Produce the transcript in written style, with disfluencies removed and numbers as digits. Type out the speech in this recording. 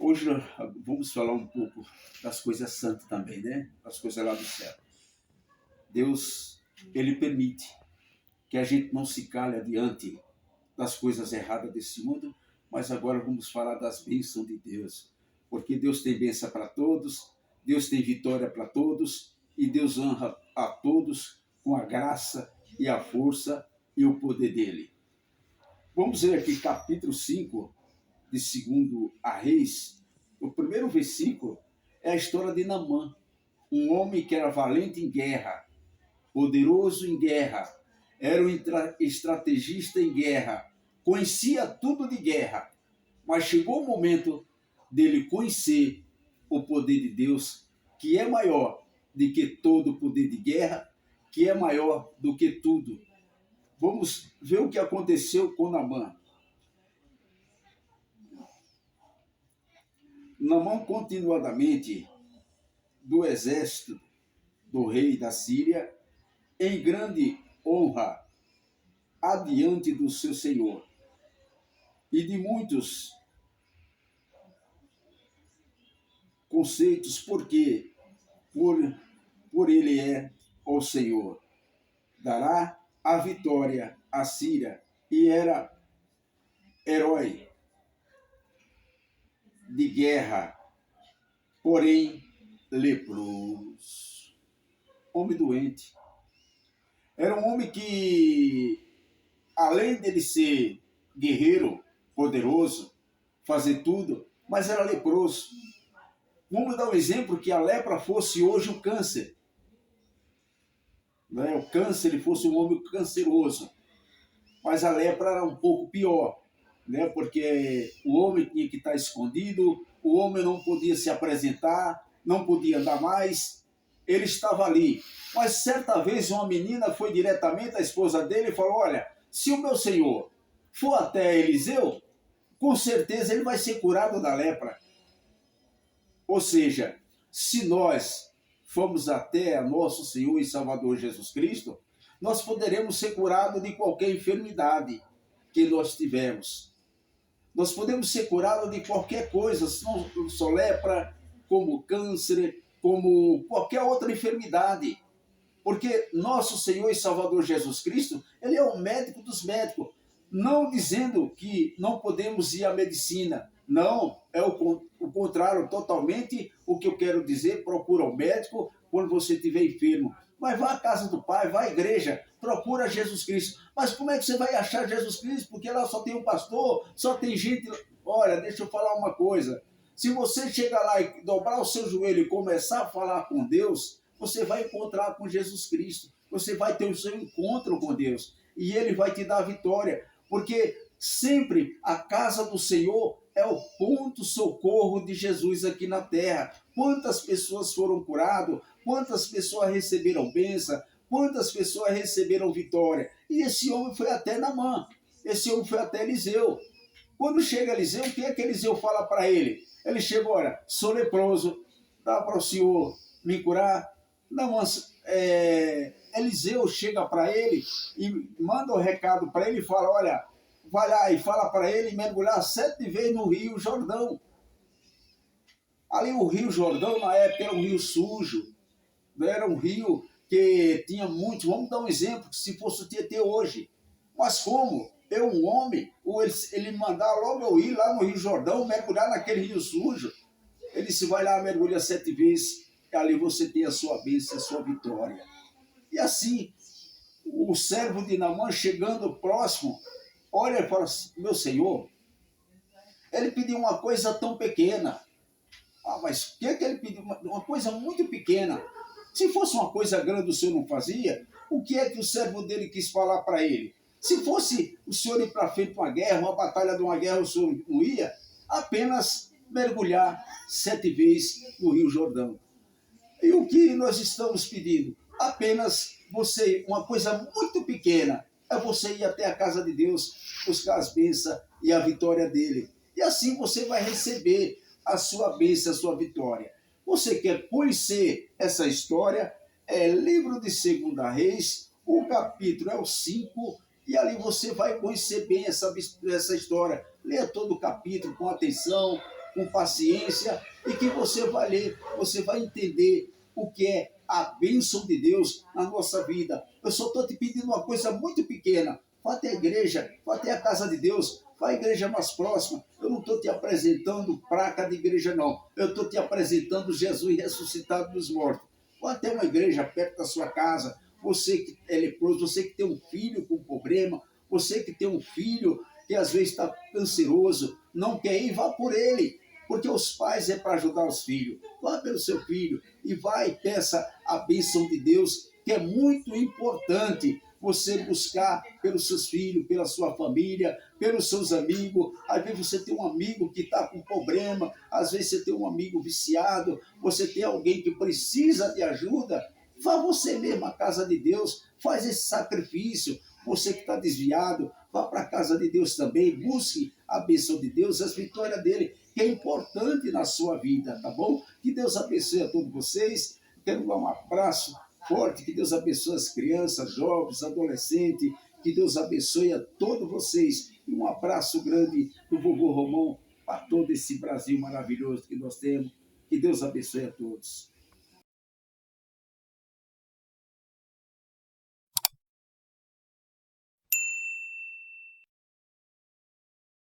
Hoje vamos falar um pouco das coisas santas também, né? Das coisas lá do céu. Deus, Ele permite que a gente não se cale diante das coisas erradas desse mundo, mas agora vamos falar das bênçãos de Deus. Porque Deus tem bênção para todos, Deus tem vitória para todos, e Deus honra a todos com a graça e a força e o poder dEle. Vamos ver aqui capítulo 5 de 2 a Reis. O primeiro versículo é a história de Naamã, um homem que era valente em guerra, poderoso em guerra, era um estrategista em guerra, conhecia tudo de guerra, mas chegou o momento dele conhecer o poder de Deus, que é maior do que todo o poder de guerra, que é maior do que tudo. Vamos ver o que aconteceu com Naamã. Naamã, continuadamente, do exército do rei da Síria, em grande honra adiante do seu senhor e de muitos conceitos, porque por ele é o Senhor. Dará a vitória à Síria, e era herói de guerra, porém leproso. Homem doente. Era um homem que, além dele ser guerreiro, poderoso, fazer tudo, mas era leproso. Vamos dar um exemplo que a lepra fosse hoje o câncer. Né? O câncer ele fosse um homem canceroso. Mas a lepra era um pouco pior, né? Porque o homem tinha que estar escondido, o homem não podia se apresentar, não podia andar mais, ele estava ali. Mas certa vez uma menina foi diretamente à esposa dele e falou: olha, se o meu senhor for até Eliseu, com certeza ele vai ser curado da lepra. Ou seja, se nós formos até nosso Senhor e Salvador Jesus Cristo, nós poderemos ser curados de qualquer enfermidade que nós tivermos. Nós podemos ser curados de qualquer coisa, não só lepra, como câncer, como qualquer outra enfermidade. Porque nosso Senhor e Salvador Jesus Cristo, Ele é o médico dos médicos. Não dizendo que não podemos ir à medicina. Não, é o contrário, totalmente o que eu quero dizer. Procura o médico quando você estiver enfermo. Mas vá à casa do Pai, vá à igreja, procura Jesus Cristo. Mas como é que você vai achar Jesus Cristo? Porque lá só tem um pastor, só tem gente... Olha, deixa eu falar uma coisa. Se você chegar lá e dobrar o seu joelho e começar a falar com Deus, você vai encontrar com Jesus Cristo. Você vai ter o seu encontro com Deus. E Ele vai te dar a vitória. Porque sempre a casa do Senhor é o ponto socorro de Jesus aqui na terra. Quantas pessoas foram curadas, quantas pessoas receberam bênção, quantas pessoas receberam vitória. E esse homem foi até Naamã, esse homem foi até Eliseu. Quando chega Eliseu, o que é que Eliseu fala para ele? Ele chega: olha, sou leproso, dá para o senhor me curar? Naamã, Eliseu chega para ele e manda um recado para ele e fala: olha, vai lá e fala para ele mergulhar 7 vezes no Rio Jordão. Ali o Rio Jordão, na época, era um rio sujo, era um rio que tinha muito. Vamos dar um exemplo, se fosse o Tietê hoje. Mas como eu, um homem, ele mandar logo eu ir lá no Rio Jordão, mergulhar naquele rio sujo, ele disse: vai lá, mergulha 7 vezes, e ali você tem a sua bênção, a sua vitória. E assim, o servo de Naamã chegando próximo, olha e fala: meu senhor, ele pediu uma coisa tão pequena. Ah, mas o que é que ele pediu? Uma coisa muito pequena. Se fosse uma coisa grande, o senhor não fazia? O que é que o servo dele quis falar para ele? Se fosse o senhor ir para frente de uma guerra, uma batalha de uma guerra, o senhor não ia? Apenas mergulhar 7 vezes no Rio Jordão. E o que nós estamos pedindo? Apenas você, uma coisa muito pequena, é você ir até a casa de Deus, buscar as bênçãos e a vitória dele. E assim você vai receber a sua bênção, a sua vitória. Você quer conhecer essa história? É livro de 2 Reis, o capítulo é o 5, e ali você vai conhecer bem essa história. Leia todo o capítulo com atenção, com paciência, e que você vai ler, você vai entender o que é a bênção de Deus na nossa vida. Eu só estou te pedindo uma coisa muito pequena. Vá até a igreja, vá até a casa de Deus, vá à igreja mais próxima. Eu não estou te apresentando placa de igreja, não. Eu estou te apresentando Jesus ressuscitado dos mortos. Vá até uma igreja perto da sua casa. Você que é leproso, você que tem um filho com problema, você que tem um filho que às vezes está canceroso, não quer ir, vá por ele. Porque os pais é para ajudar os filhos. Vá pelo seu filho e vai e peça a bênção de Deus, que é muito importante você buscar pelos seus filhos, pela sua família, pelos seus amigos. Às vezes você tem um amigo que está com problema, às vezes você tem um amigo viciado, você tem alguém que precisa de ajuda. Vá você mesmo à casa de Deus, faz esse sacrifício. Você que está desviado, vá para a casa de Deus também, busque a bênção de Deus, as vitórias dele, que é importante na sua vida, tá bom? Que Deus abençoe a todos vocês. Quero dar um abraço forte, que Deus abençoe as crianças, jovens, adolescentes, que Deus abençoe a todos vocês. E um abraço grande do vovô Romão para todo esse Brasil maravilhoso que nós temos. Que Deus abençoe a todos.